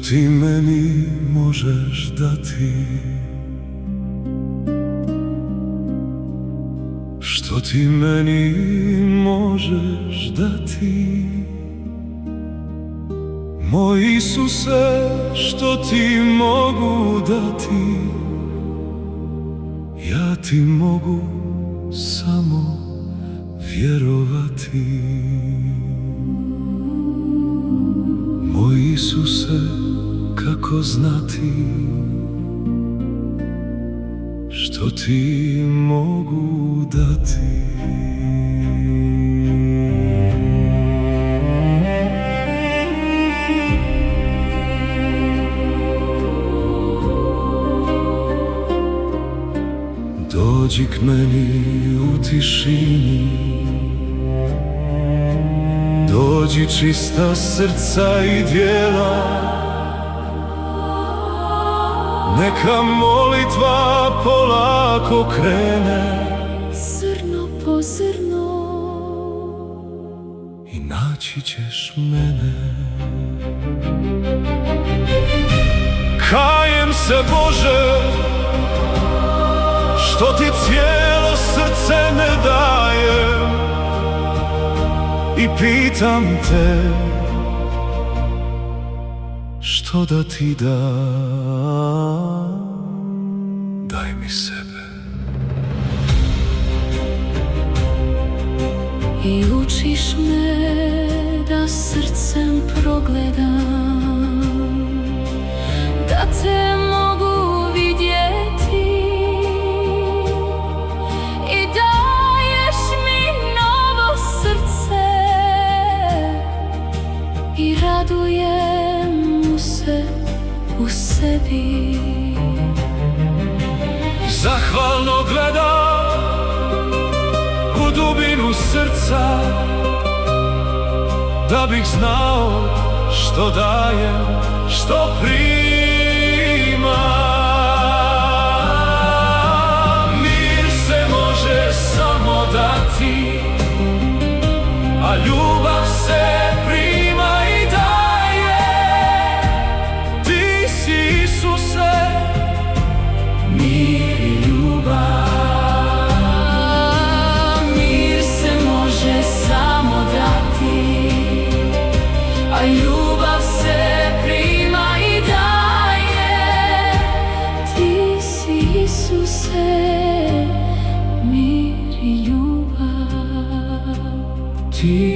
ti meni možeš dati, što ti meni možeš dati, moj Isuse, što ti mogu dati, ja ti mogu samo vjerovati. Moj Isuse, kako znati, što ti mogu dati. Dođi k meni u tišini, dođi čista srca i djela, neka molitva polako krene, zrno po zrno, i naći ćeš mene. Kajem se, Bože, što ti cijelo srce ne dajem, i pitam te, što da ti dam? Daj mi sebe. i učiš me da srcem progledam, da te mogu vidjeti, i daješ mi novo srce i radujem mu se u sebi. Zahvalno gledam u dubinu srca, da bih znao što dajem, što primam. Mir se može samo dati, a ljubav se prima i daje. Ti si, Isuse, mir i ljubav. Mir se može samo dati, a ljubav se prima i daje. Ti si, Isuse, mir i ljubav. Ti